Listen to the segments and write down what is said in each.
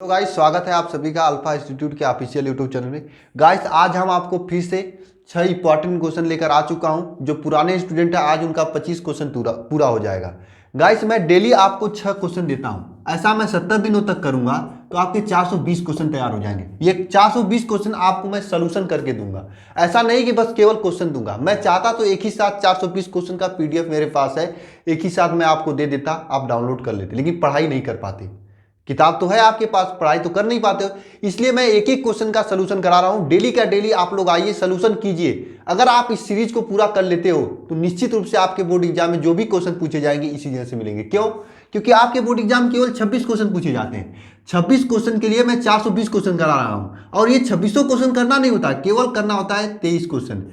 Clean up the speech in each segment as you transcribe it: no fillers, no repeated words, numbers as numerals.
तो गाइस स्वागत है आप सभी का अल्फा इंस्टीट्यूट के ऑफिशियल यूट्यूब चैनल में। गाइस आज हम आपको फिर से 6 इंपॉर्टेंट क्वेश्चन लेकर आ चुका हूं। जो पुराने स्टूडेंट है आज उनका 25 क्वेश्चन पूरा हो जाएगा। गाइस मैं डेली आपको 6 क्वेश्चन देता हूं, ऐसा मैं 70 दिनों तक करूंगा तो आपके 420 क्वेश्चन तैयार हो जाएंगे। ये 420 क्वेश्चन आपको मैं सोल्यूशन करके दूंगा, ऐसा नहीं कि बस केवल क्वेश्चन दूंगा। मैं चाहता तो एक ही साथ 420 क्वेश्चन का पीडीएफ मेरे पास है, एक ही साथ मैं आपको दे देता, आप डाउनलोड कर लेते, लेकिन पढ़ाई नहीं कर पाते। किताब तो है आपके पास, पढ़ाई तो कर नहीं पाते हो, इसलिए मैं एक एक क्वेश्चन का सलूशन करा रहा हूं। डेली का डेली आप लोग आइए सलूशन कीजिए। अगर आप इस सीरीज को पूरा कर लेते हो तो निश्चित रूप से आपके बोर्ड एग्जाम में जो भी क्वेश्चन पूछे जाएंगे इसी जगह से मिलेंगे। क्यों? क्योंकि आपके बोर्ड एग्जाम केवल 26 क्वेश्चन पूछे जाते हैं। 26 क्वेश्चन के लिए मैं 420 क्वेश्चन करा रहा हूं, और ये 26 क्वेश्चन करना नहीं होता, केवल करना होता है 23 क्वेश्चन।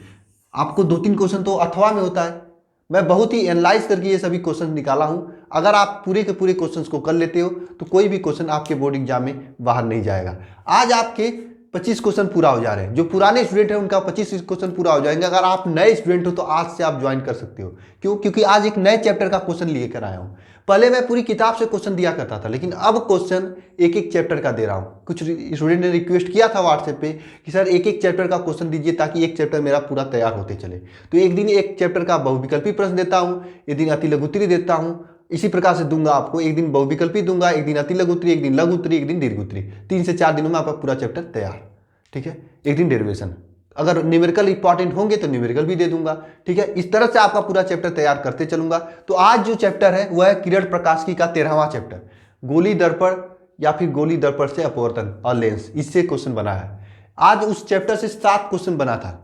आपको 2-3 क्वेश्चन तो अथवा में होता है। मैं बहुत ही एनालाइज करके ये सभी क्वेश्चन निकाला हूं। अगर आप पूरे के पूरे क्वेश्चंस को कर लेते हो तो कोई भी क्वेश्चन आपके बोर्ड एग्जाम में बाहर नहीं जाएगा। आज आपके 25 क्वेश्चन पूरा हो जा रहे हैं। जो पुराने स्टूडेंट हैं उनका 25 क्वेश्चन पूरा हो जाएंगे। अगर आप नए स्टूडेंट हो तो आज से आप ज्वाइन कर सकते हो। क्यों? क्योंकि आज एक नए चैप्टर का क्वेश्चन लेकर आया हूं। पहले मैं पूरी किताब से क्वेश्चन दिया करता था, लेकिन अब क्वेश्चन एक एक चैप्टर का दे रहा हूं। कुछ स्टूडेंट ने रिक्वेस्ट किया था व्हाट्सएप पे कि सर एक एक चैप्टर का क्वेश्चन दीजिए ताकि एक चैप्टर मेरा पूरा तैयार होते चले। तो एक दिन एक चैप्टर का बहुविकल्पी प्रश्न देता हूं, एक दिन अति लघु उत्तरी देता हूं। इसी प्रकार से दूंगा आपको, एक दिन बहुविकल्पी दूंगा, एक दिन अति लघु उत्तरी, एक दिन लघु उत्तरी, एक दिन दीर्घ उत्तरी। 3 से 4 दिनों में आपका पूरा चैप्टर तैयार। ठीक है, एक दिन डेरिवेशन। अगर न्यूमेरिकल इंपॉर्टेंट होंगे तो न्यूमेरिकल भी दे दूंगा। ठीक है, इस तरह से आपका पूरा चैप्टर तैयार करते चलूंगा। तो आज जो चैप्टर है वह है किरण प्रकाशिकी का 13वां चैप्टर, गोली दर्पण या फिर गोली दर्पण से अपवर्तन और लेंस। इससे क्वेश्चन बना है। आज उस चैप्टर से 7 क्वेश्चन बना था।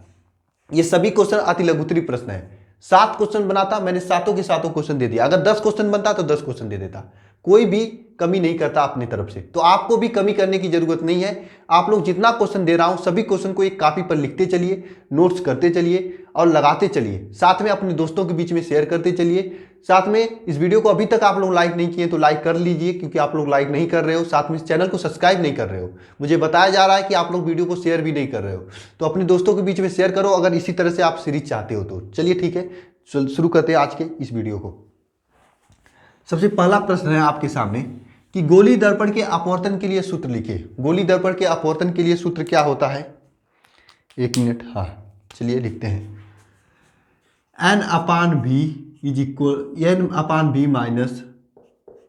ये सभी क्वेश्चन अति लघुत्तरी प्रश्न है। 7 क्वेश्चन बना था, मैंने सातों के सातों क्वेश्चन दे दिया। अगर 10 क्वेश्चन बनता तो 10 क्वेश्चन दे देता। कोई भी कमी नहीं करता अपनी तरफ से, तो आपको भी कमी करने की जरूरत नहीं है। आप लोग जितना क्वेश्चन दे रहा हूं सभी क्वेश्चन को एक कॉपी पर लिखते चलिए, नोट्स करते चलिए और लगाते चलिए। साथ में अपने दोस्तों के बीच में शेयर करते चलिए। साथ में इस वीडियो को अभी तक आप लोग लाइक नहीं किए तो लाइक कर लीजिए, क्योंकि आप लोग लाइक नहीं कर रहे हो। साथ में इस चैनल को सब्सक्राइब नहीं कर रहे हो। मुझे बताया जा रहा है कि आप लोग वीडियो को शेयर भी नहीं कर रहे हो, तो अपने दोस्तों के बीच में शेयर करो अगर इसी तरह से आप सीरीज चाहते हो तो। चलिए ठीक है, शुरू करते हैं आज के इस वीडियो को। सबसे पहला प्रश्न है आपके सामने कि गोली दर्पण के अपवर्तन के लिए सूत्र लिखिए। गोली दर्पण के अपवर्तन के लिए सूत्र क्या होता है? 1 मिनट। हाँ चलिए लिखते हैं। N/V इज इक्वल N/V माइनस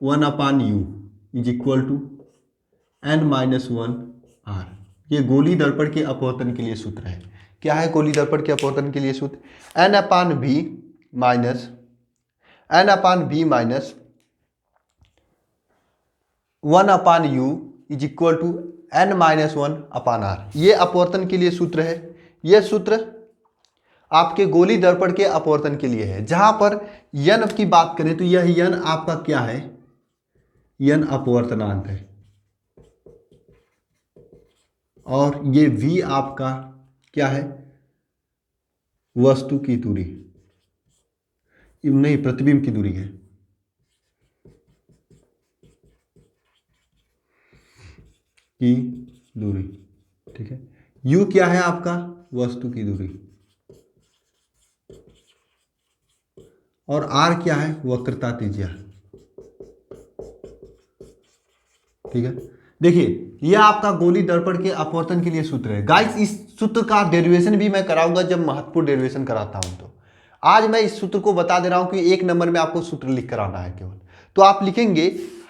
1/U is equal to N-1R। ये गोली दर्पण के अपवर्तन के लिए सूत्र है। क्या है गोली दर्पण के अपवर्तन के लिए सूत्र? N/V माइनस 1/U is equal to N-1/R। ये अपवर्तन के लिए सूत्र है। यह सूत्र आपके गोली दर्पण के अपवर्तन के लिए है। जहां पर यन की बात करें तो यह यन आपका क्या है? यन अपवर्तनांक है, और ये v आपका क्या है? वस्तु की दूरी, नहीं प्रतिबिंब की दूरी है। की दूरी, ठीक है। u क्या है आपका? वस्तु की दूरी, और r क्या है? वक्रता त्रिज्या। ठीक है, देखिए यह आपका गोली दर्पण के अपवर्तन के लिए सूत्र है। गाइस इस सूत्र का डेरिवेशन भी मैं कराऊंगा जब महत्वपूर्ण डेरिवेशन कराता हूं। तो आज मैं इस सूत्र को बता दे रहा हूं कि 1 नंबर में आपको सूत्र लिख कर आना है केवल। तो आप लिखेंगे,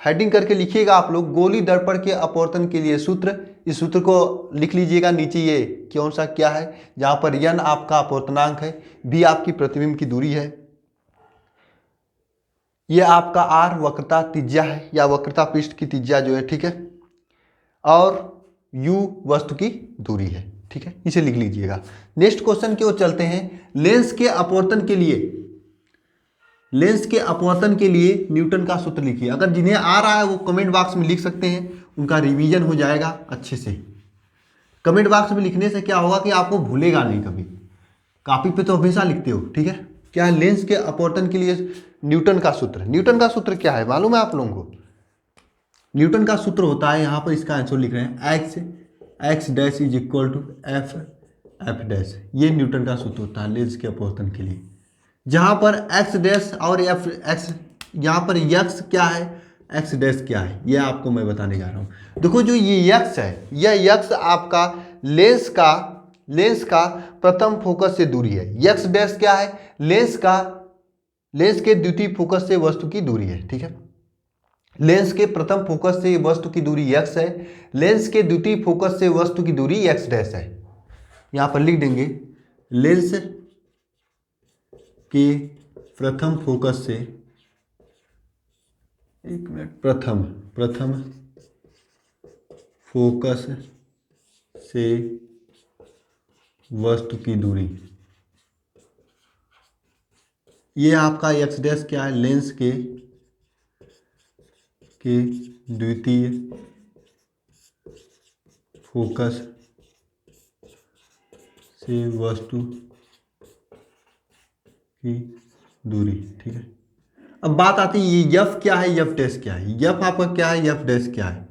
हेडिंग करके लिखिएगा आप लोग, गोली दर्पण के अपवर्तन के लिए सूत्र। इस सूत्र को लिख लीजिएगा। नीचे ये कौन सा क्या है? जहां पर यन आपका अपवर्तनांक है, बी आपकी प्रतिबिंब की दूरी है, यह आपका आर वक्रता त्रिज्या है या वक्रता पृष्ठ की त्रिज्या जो है, ठीक है, और u वस्तु की दूरी है। ठीक है, इसे लिख लीजिएगा। नेक्स्ट क्वेश्चन की ओर चलते हैं। लेंस के अपवर्तन के लिए न्यूटन का सूत्र लिखिए। अगर जिन्हें आ रहा है वो कमेंट बॉक्स में लिख सकते हैं, उनका रिवीजन हो जाएगा अच्छे से। कमेंट बॉक्स में लिखने से क्या होगा कि आपको भूलेगा नहीं कभी। कॉपी पे तो हमेशा लिखते हो। ठीक है, क्या है? लेंस के अपवर्तन के लिए न्यूटन का सूत्र। न्यूटन का सूत्र क्या है मालूम है आप लोगों को? न्यूटन का सूत्र होता है, यहां पर इसका आंसर लिख रहे हैं, x dash is equal to f dash. ये न्यूटन का सूत्र होता है लेंस के अपवर्तन के लिए। जहां पर x डैश और f x, यहाँ पर x क्या है? एक्स डैश क्या है, ये आपको मैं बताने जा रहा हूँ। देखो जो ये यक्स है, यह यक्स आपका लेंस का प्रथम फोकस से दूरी है। यक्स डैश क्या है, लेंस के द्वितीय फोकस से वस्तु की दूरी है। ठीक है, लेंस के प्रथम फोकस से वस्तु की दूरी x है, लेंस के द्वितीय फोकस से वस्तु की दूरी x डैश है। यहां पर लिख देंगे लेंस के प्रथम फोकस से, एक मिनट, प्रथम फोकस से वस्तु की दूरी, ये आपका x डैश क्या है, लेंस के द्वितीय फोकस से वस्तु की दूरी। ठीक है, अब बात आती है ये यफ क्या है, यफ डैश क्या है। यफ आपका क्या है, यफ डैश क्या है।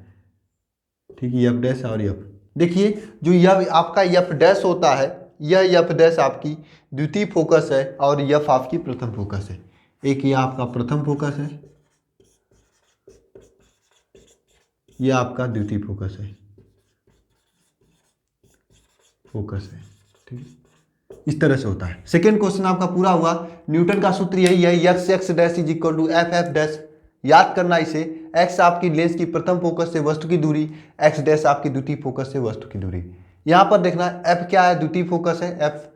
ठीक है, यफ डैश और यफ, देखिए जो यफ आपका यफ डैश होता है, यह यफ डैश आपकी द्वितीय फोकस है और यफ आपकी प्रथम फोकस है। एक ये आपका प्रथम फोकस है, यह आपका द्वितीय फोकस है, ठीक है, इस तरह से होता है। सेकेंड क्वेश्चन आपका पूरा हुआ। न्यूटन का सूत्र यही है, यक्स x dash is equal to f f dash. याद करना इसे, एक्स आपकी लेंस की प्रथम फोकस से वस्तु की दूरी, एक्स डैश आपकी द्वितीय फोकस से वस्तु की दूरी। यहां पर देखना एफ क्या है, द्वितीय फोकस है, एफ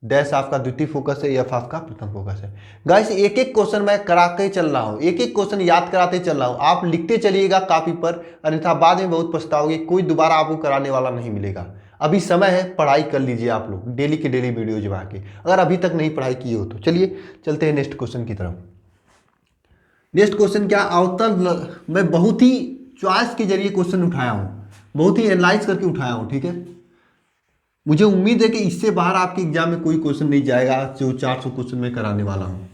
डैश आपका द्वितीय फोकस है, एफ आपका प्रथम फोकस है। गाइस एक एक क्वेश्चन मैं करा के चल रहा हूं, एक एक क्वेश्चन याद कराते चल रहा हूं, आप लिखते चलिएगा कॉपी पर, अन्यथा बाद में बहुत पछताओगे, कोई दोबारा आपको कराने वाला नहीं मिलेगा। अभी समय है, पढ़ाई कर लीजिए आप लोग, डेली के डेली वीडियो जमा के, अगर अभी तक नहीं पढ़ाई की हो तो। चलिए चलते हैं नेक्स्ट क्वेश्चन की तरफ। नेक्स्ट क्वेश्चन क्या, अवतल, मैं बहुत ही चॉइस के जरिए क्वेश्चन उठाया हूँ, बहुत ही एनालाइज करके उठाया हूँ। ठीक है, मुझे उम्मीद है कि इससे बाहर आपके एग्जाम में कोई क्वेश्चन नहीं जाएगा जो 400 क्वेश्चन में कराने वाला हूँ,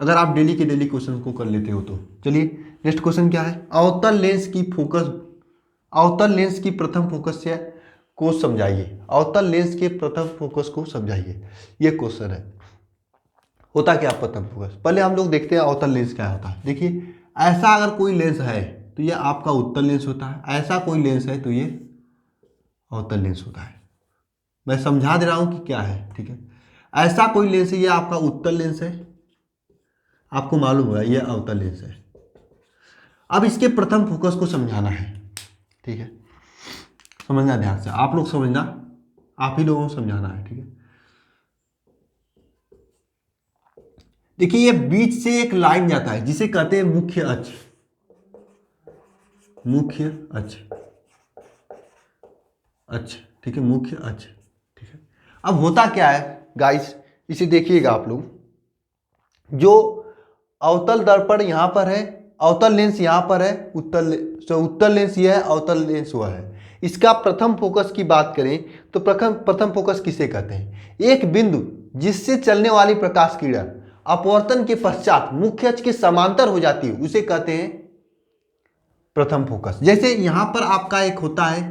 अगर आप डेली के डेली क्वेश्चन को कर लेते हो तो। चलिए नेक्स्ट क्वेश्चन क्या है, अवतल लेंस की प्रथम फोकस से को समझाइए। अवतल लेंस के प्रथम फोकस को समझाइए, ये क्वेश्चन है। होता क्या प्रथम फोकस, पहले हम लोग देखते हैं अवतल लेंस क्या होता है। देखिए ऐसा अगर कोई लेंस है तो ये आपका उत्तल लेंस होता है, ऐसा कोई लेंस है तो ये अवतल लेंस होता है। मैं समझा दे रहा हूं कि क्या है। ठीक है, ऐसा कोई लेंस है, ये आपका उत्तल लेंस है, आपको मालूम होगा ये अवतल लेंस है। अब इसके प्रथम फोकस को समझाना है। ठीक है, समझना ध्यान से, आप लोग समझना, आप ही लोगों को समझाना है। ठीक है, देखिए ये बीच से एक लाइन जाता है जिसे कहते हैं मुख्य अक्ष, ठीक है, मुख्य अक्ष। ठीक है, अब होता क्या है गाइस, इसे देखिएगा आप लोग, जो अवतल दर्पण यहां पर है, अवतल लेंस यहां पर है, उत्तल लेंस यह है, अवतल लेंस वह है। इसका प्रथम फोकस की बात करें तो प्रथम फोकस किसे कहते हैं, एक बिंदु जिससे चलने वाली प्रकाश किरण अपवर्तन के पश्चात मुख्य अक्ष के समांतर हो जाती है, उसे कहते हैं प्रथम फोकस। जैसे यहां पर आपका एक होता है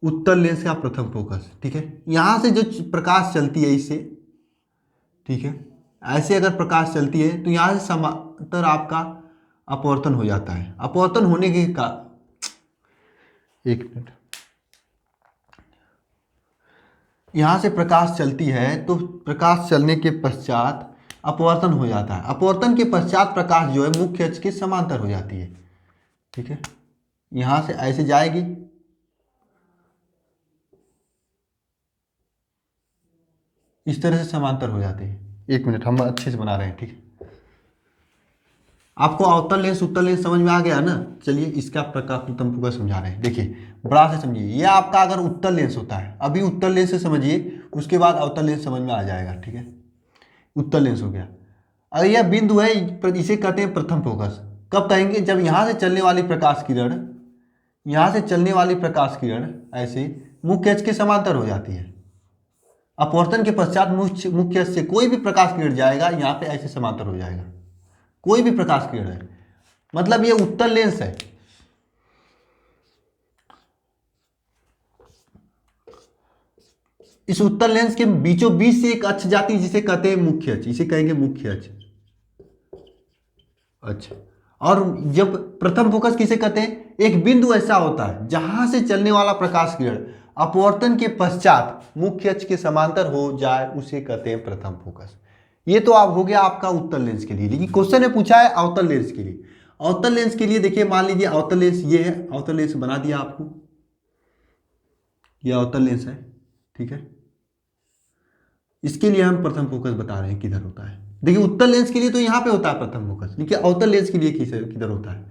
उत्तल लेंस का प्रथम फोकस। ठीक है, यहां से जो प्रकाश चलती है इससे, ठीक है, ऐसे अगर प्रकाश चलती है तो यहां से समांतर आपका अपवर्तन हो जाता है। अपवर्तन होने के का, एक मिनट, यहां से प्रकाश चलती है तो प्रकाश चलने के पश्चात अपवर्तन हो जाता है। अपवर्तन के पश्चात प्रकाश जो है मुख्य अक्ष के समांतर हो जाती है। ठीक है, यहां से ऐसे जाएगी, इस तरह से समांतर हो जाते हैं। एक मिनट, हम अच्छे से बना रहे हैं। ठीक है, आपको अवतल लेंस उत्तल लेंस समझ में आ गया ना। चलिए इसका प्रथम फोकस समझा रहे हैं। देखिए बड़ा से समझिए, ये आपका अगर उत्तल लेंस होता है, अभी उत्तल लेंस से समझिए, उसके बाद अवतल लेंस समझ में आ जाएगा। ठीक है, उत्तल लेंस हो गया। अगर यह बिंदु है, इसे कहते हैं प्रथम फोकस। कब कहेंगे, जब यहां से चलने वाली प्रकाश किरण, यहां से चलने वाली प्रकाश किरण ऐसे मुख्य अक्ष के समांतर हो जाती है। अपवर्तन के पश्चात मुख्य अक्ष से कोई भी प्रकाश किरण जाएगा, यहां पे ऐसे समांतर हो जाएगा, कोई भी प्रकाश किरण है, मतलब ये उत्तल लेंस है। इस उत्तल लेंस के बीचों बीच से एक अक्ष जाती है जिसे कहते हैं मुख्य अक्ष, इसे कहेंगे मुख्य अक्ष। अच्छा, और जब प्रथम फोकस किसे कहते हैं? एक बिंदु ऐसा होता है जहां से चलने वाला प्रकाश किरण अपवर्तन के पश्चात मुख्य अक्ष के समांतर हो जाए उसे कहते हैं प्रथम फोकस। ये तो आप हो गया आपका उत्तल लेंस के लिए, लेकिन क्वेश्चन है पूछा है अवतल लेंस के लिए। अवतल लेंस के लिए देखिए, मान लीजिए अवतल लेंस ये है, अवतल लेंस बना दिया आपको, ये अवतल लेंस है, ठीक है। इसके लिए हम प्रथम फोकस बता रहे हैं किधर होता है। देखिए उत्तल लेंस के लिए तो यहाँ पे होता है प्रथम फोकस, लेकिन अवतल लेंस के लिए किधर होता है,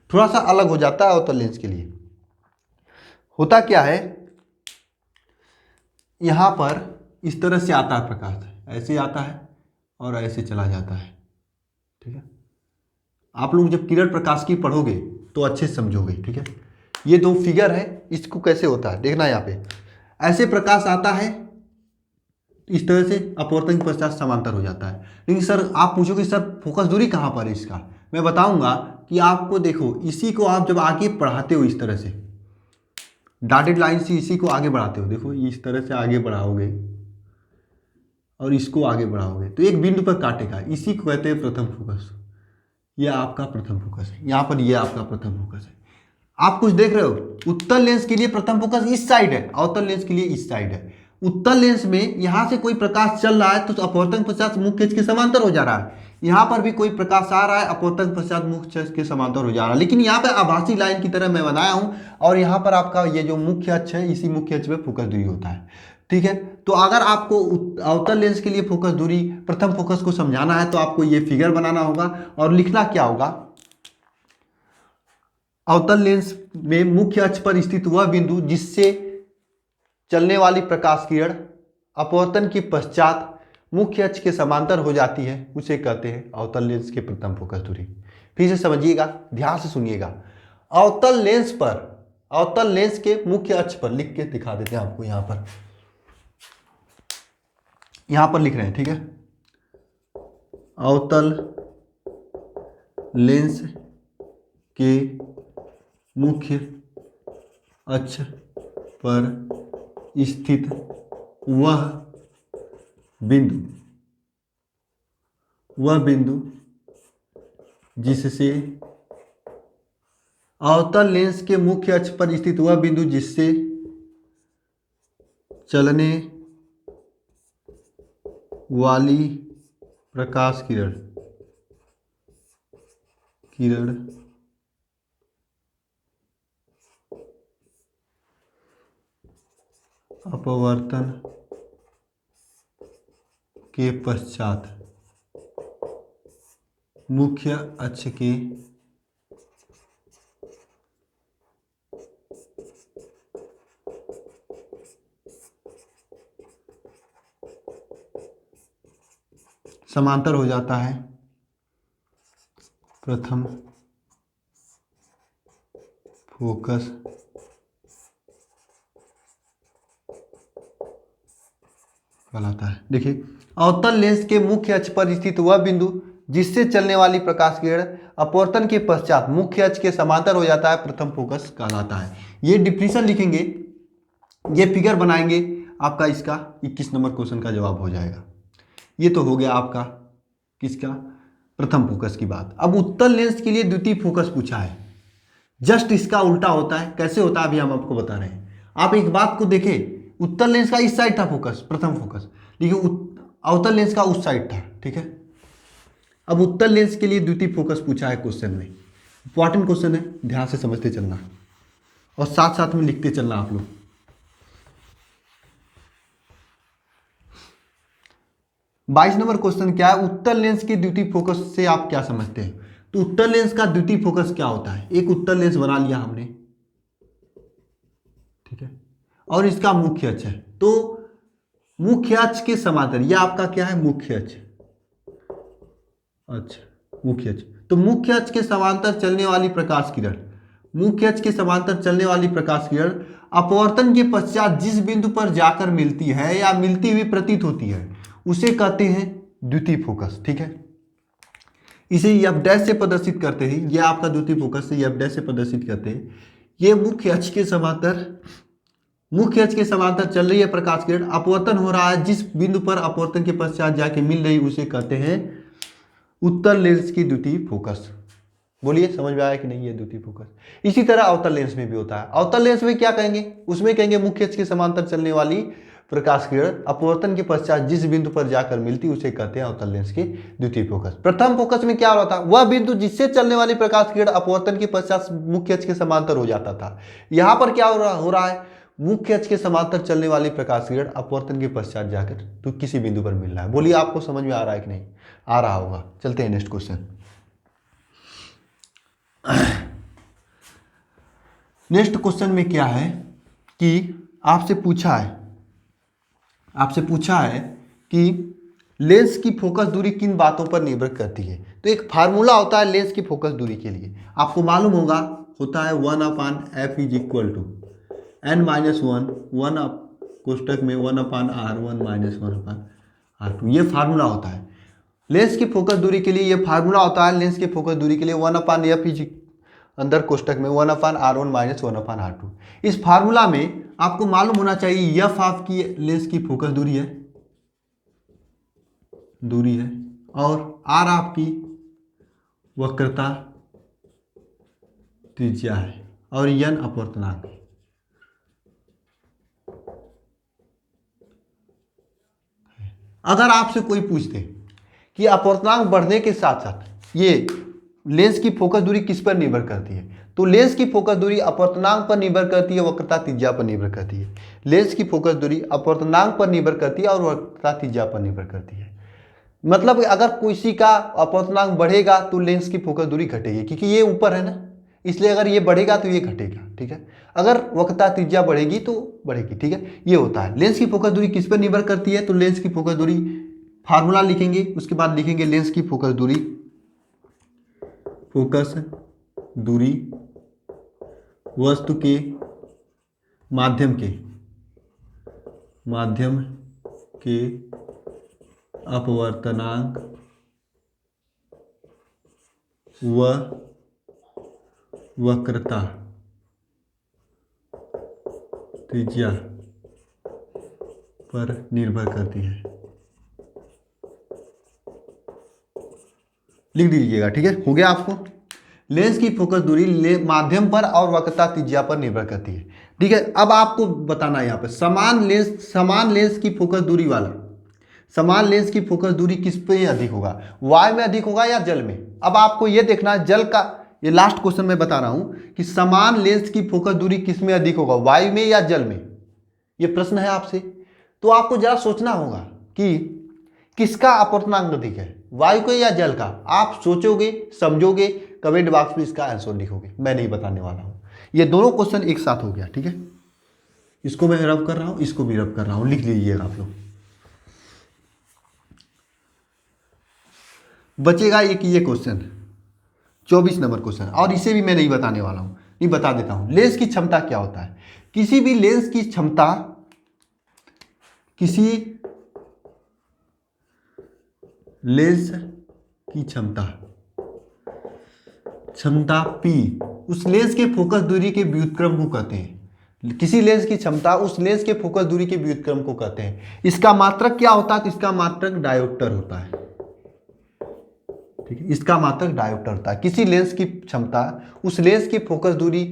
थोड़ा सा अलग हो जाता है। अवतल लेंस के लिए होता क्या है, यहाँ पर इस तरह से आता है प्रकाश, ऐसे आता है और ऐसे चला जाता है, ठीक है। आप लोग जब किरण प्रकाश की पढ़ोगे तो अच्छे से समझोगे, ठीक है। ये दो फिगर है, इसको कैसे होता है देखना, यहाँ पे ऐसे प्रकाश आता है, इस तरह से अपवर्तन के पश्चात समांतर हो जाता है। लेकिन सर आप पूछोगे सर फोकस दूरी कहाँ पर है इसका, मैं बताऊंगा कि आपको देखो, इसी को आप जब आगे बढ़ाते हो इस तरह से डॉटेड लाइन से इसी को आगे बढ़ाते हो, देखो इस तरह से आगे बढ़ाओगे और इसको आगे बढ़ाओगे तो एक बिंदु पर काटेगा, इसी को कहते हैं प्रथम फोकस। यह आपका प्रथम फोकस है, यहाँ पर यह आपका प्रथम फोकस है। आप कुछ देख रहे हो, उत्तल लेंस के लिए प्रथम फोकस इस साइड है, अवतल लेंस के लिए इस साइड है। उत्तल लेंस में यहां से कोई प्रकाश चल रहा है तो अपवर्तन पश्चात मुख्य अक्ष के समांतर हो जा रहा है, यहां पर भी कोई प्रकाश आ रहा है, अपवर्तन पश्चात मुख्य अक्ष के समांतर हो जा रहा है। लेकिन यहाँ पे आभासी लाइन की तरह मैं बनाया हूं, और यहाँ पर आपका ये जो मुख्य अक्ष है, इसी मुख्य अक्ष में फोकस दूरी होता है, ठीक है। तो अगर आपको अवतल लेंस के लिए फोकस दूरी प्रथम फोकस को समझाना है तो आपको ये फिगर बनाना होगा और लिखना क्या होगा, अवतल लेंस में मुख्य अक्ष पर स्थित वह बिंदु जिससे चलने वाली प्रकाश किरण अपवर्तन के पश्चात मुख्य अक्ष के समांतर हो जाती है उसे कहते हैं अवतल लेंस के प्रथम फोकस दूरी। फिर से समझिएगा, ध्यान से सुनिएगा। अवतल लेंस पर, अवतल लेंस के मुख्य अक्ष पर, लिख के दिखा देते हैं आपको, यहां पर लिख रहे हैं, ठीक है। अवतल लेंस के मुख्य अक्ष पर स्थित वह बिंदु जिससे, अवतल लेंस के मुख्य अक्ष पर स्थित वह बिंदु जिससे चलने वाली प्रकाश किरण अपवर्तन के पश्चात मुख्य अक्ष के समांतर हो जाता है प्रथम फोकस कहलाता है। देखिए, अवतल लेंस के मुख्य अक्ष पर स्थित वह बिंदु जिससे चलने वाली प्रकाश किरण अपवर्तन के पश्चात मुख्य अक्ष के समांतर हो जाता है प्रथम फोकस कहलाता है। ये डिफिनीशन लिखेंगे, ये फिगर बनाएंगे, आपका इसका 21 नंबर क्वेश्चन का जवाब हो जाएगा। ये तो हो गया आपका किसका, प्रथम फोकस की बात। अब उत्तल लेंस के लिए द्वितीय फोकस पूछा है, जस्ट इसका उल्टा होता है। कैसे होता है अभी हम आपको बता रहे हैं। आप एक बात को देखें, उत्तल लेंस का इस साइड था फोकस, प्रथम फोकस, लेकिन अवतल लेंस का उस साइड था, ठीक है। अब उत्तल लेंस के लिए द्वितीय फोकस पूछा है क्वेश्चन में, इंपॉर्टेंट क्वेश्चन है, ध्यान से समझते चलना और साथ साथ में लिखते चलना आप लोग। 22 नंबर क्वेश्चन क्या है, उत्तल लेंस के द्वितीय फोकस से आप क्या समझते हैं। तो उत्तल लेंस का द्वितीय फोकस क्या होता है, एक उत्तल लेंस बना लिया हमने, ठीक है, और इसका मुख्य अक्ष है, तो मुख्य अक्ष के समांतर, यह आपका क्या है, मुख्य अक्ष, अच्छा मुख्य अक्ष, तो मुख्य अक्ष के समांतर चलने वाली प्रकाश किरण, मुख्य अक्ष के समांतर चलने वाली प्रकाश किरण अपवर्तन के पश्चात जिस बिंदु पर जाकर मिलती है या मिलती हुई प्रतीत होती है उसे कहते हैं द्वितीय फोकस, ठीक है। इसे एफ डैश से प्रदर्शित करते हैं, यह आपका द्वितीय फोकस से एफ डैश से प्रदर्शित करते हैं। ये मुख्य अक्ष के समांतर चल रही है प्रकाश किरण, अपवर्तन हो रहा है, जिस बिंदु पर अपवर्तन के पश्चात जाके मिल रही उसे कहते हैं उत्तल लेंस की द्वितीय फोकस। बोलिए समझ में आया कि नहीं, ये द्वितीय फोकस। इसी तरह अवतल लेंस में भी होता है। अवतल लेंस में क्या कहेंगे, उसमें कहेंगे मुख्य अक्ष के समांतर चलने वाली प्रकाश किरण अपवर्तन के पश्चात जिस बिंदु पर जाकर मिलती उसे कहते हैं अवतल लेंस के द्वितीय फोकस। प्रथम फोकस में क्या होता है, वह बिंदु जिससे चलने वाली प्रकाश किरण अपवर्तन के पश्चात मुख्य अक्ष के समांतर हो जाता था। यहां पर क्या हो रहा है, मुख्य अक्ष के समांतर चलने वाली प्रकाश किरण अपवर्तन के पश्चात जाकर तो किसी बिंदु पर मिल रहा है। बोलिए आपको समझ में आ रहा है कि नहीं, आ रहा होगा। चलते हैं नेक्स्ट क्वेश्चन। नेक्स्ट क्वेश्चन में क्या है कि आपसे पूछा है कि लेंस की फोकस दूरी किन बातों पर निर्भर करती है। तो एक फार्मूला होता है लेंस की फोकस दूरी के लिए, आपको मालूम होगा, होता है 1/f is equal to n-1 कोष्टक में 1/r1 - 1/r2। ये फार्मूला होता है लेंस की फोकस दूरी के लिए। ये फार्मूला होता है लेंस की फोकस दूरी के लिए 1/f इज अंदर कोष्टक में 1/r1 - 1/r2। इस फार्मूला में आपको मालूम होना चाहिए f आपकी लेंस की फोकस दूरी है और r आपकी वक्रता त्रिज्या है और n अपवर्तनांक है। अगर आपसे कोई पूछ दे कि अपवर्तनांक बढ़ने के साथ साथ ये लेंस की फोकस दूरी किस पर निर्भर करती है, तो लेंस की फोकस दूरी अपवर्तनांक पर निर्भर करती है, वक्रता त्रिज्या पर निर्भर करती है। लेंस की फोकस दूरी अपवर्तनांक पर निर्भर करती है और वक्रता त्रिज्या पर निर्भर करती है। मतलब अगर किसी का अपवर्तनांक बढ़ेगा तो लेंस की फोकस दूरी घटेगी, क्योंकि ये ऊपर है ना, इसलिए अगर ये बढ़ेगा तो ये घटेगा, ठीक है। अगर वक्रता त्रिज्या बढ़ेगी तो बढ़ेगी, ठीक है। ये होता है लेंस की फोकस दूरी किस पर निर्भर करती है, तो लेंस की फोकस दूरी फार्मूला लिखेंगे, उसके बाद लिखेंगे लेंस की फोकस दूरी वस्तु के माध्यम के अपवर्तनांक व वक्रता त्रिज्या पर निर्भर करती है। लिख दीजिएगा, ठीक है, हो गया आपको। लेंस की फोकस दूरी माध्यम पर और वक्रता त्रिज्या पर निर्भर करती है, ठीक है। अब आपको बताना है यहाँ पे समान लेंस की फोकस दूरी वाला, समान लेंस की फोकस दूरी किस पे अधिक होगा, वायु में अधिक होगा या जल में। अब आपको ये देखना है जल का, ये लास्ट क्वेश्चन में बता रहा हूं कि समान लेंस की फोकस दूरी किस में अधिक होगा, वायु में या जल में। ये प्रश्न है आपसे, तो आपको जरा सोचना होगा कि किसका अपवर्तनांक अधिक है, वायु का या जल का। आप सोचोगे, समझोगे, कमेंट बॉक्स में इसका आंसर लिखोगे, मैं नहीं बताने वाला हूं। ये दोनों क्वेश्चन एक साथ हो गया, ठीक है। इसको मैं रब कर रहा हूं, इसको भी रब कर रहा हूं, लिख लीजिएगा आप लोग। बचेगा एक ये क्वेश्चन 24 नंबर क्वेश्चन, और इसे भी मैं नहीं बताने वाला हूं, नहीं बता देता हूं। लेंस की क्षमता क्या होता है, किसी भी लेंस की क्षमता, किसी लेंस की क्षमता P उस लेंस के फोकस दूरी के व्युत्क्रम को कहते हैं। किसी लेंस की क्षमता उस लेंस के फोकस दूरी के व्युत्क्रम को कहते हैं। इसका मात्रक क्या होता है, तो इसका मात्रक डायोप्टर होता है, ठीक है। इसका मात्रक डायोप्टर होता है। किसी लेंस की क्षमता उस लेंस की फोकस दूरी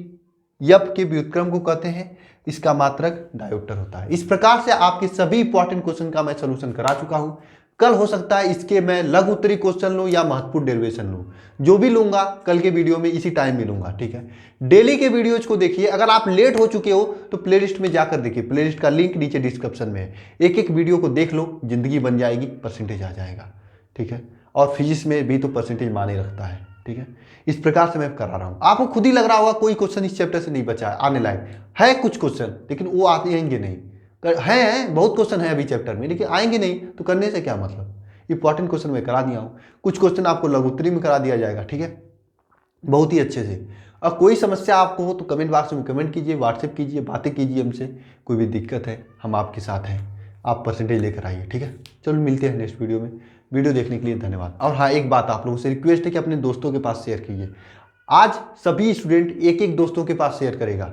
f के व्युत्क्रम को कहते हैं, इसका मात्रक डायोप्टर होता है। इस प्रकार से आपके सभी इंपॉर्टेंट क्वेश्चन का मैं सोल्यूशन करा चुका हूं। कल हो सकता है इसके मैं लघु उत्तरी क्वेश्चन लूं या महत्वपूर्ण डेरिवेशन लूं, जो भी लूंगा कल के वीडियो में इसी टाइम में लूंगा, ठीक है। डेली के वीडियोज को देखिए। अगर आप लेट हो चुके हो तो प्लेलिस्ट में जाकर देखिए, प्लेलिस्ट का लिंक नीचे डिस्क्रिप्शन में है। एक एक वीडियो को देख लो, जिंदगी बन जाएगी, परसेंटेज आ जाएगा, ठीक है। और फिजिक्स में भी तो परसेंटेज माने रखता है, ठीक है। इस प्रकार से मैं करा रहा हूं। आपको खुद ही लग रहा होगा कोई क्वेश्चन इस चैप्टर से नहीं बचा है, आने लायक है कुछ क्वेश्चन, लेकिन वो आएंगे नहीं। है बहुत क्वेश्चन है अभी चैप्टर में, लेकिन आएंगे नहीं, तो करने से क्या मतलब। इंपॉर्टेंट क्वेश्चन मैं करा दिया हूँ, कुछ क्वेश्चन आपको लघु उत्तरी में करा दिया जाएगा, ठीक है, बहुत ही अच्छे से। और कोई समस्या आपको हो तो कमेंट बॉक्स में कमेंट कीजिए, व्हाट्सएप कीजिए, बातें कीजिए हमसे। कोई भी दिक्कत है हम आपके साथ हैं, आप परसेंटेज लेकर आइए, ठीक है। चलो मिलते हैं नेक्स्ट वीडियो में। वीडियो देखने के लिए धन्यवाद। और हाँ, एक बात आप लोगों से रिक्वेस्ट है कि अपने दोस्तों के पास शेयर कीजिए। आज सभी स्टूडेंट एक एक दोस्तों के पास शेयर करेगा,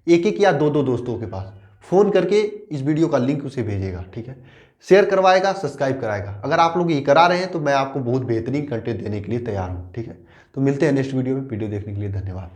एक एक या दो दो दोस्तों के पास फ़ोन करके इस वीडियो का लिंक उसे भेजेगा, ठीक है। शेयर करवाएगा, सब्सक्राइब कराएगा। अगर आप लोग ये करा रहे हैं तो मैं आपको बहुत बेहतरीन कंटेंट देने के लिए तैयार हूँ, ठीक है। तो मिलते हैं नेक्स्ट वीडियो में। वीडियो देखने के लिए धन्यवाद।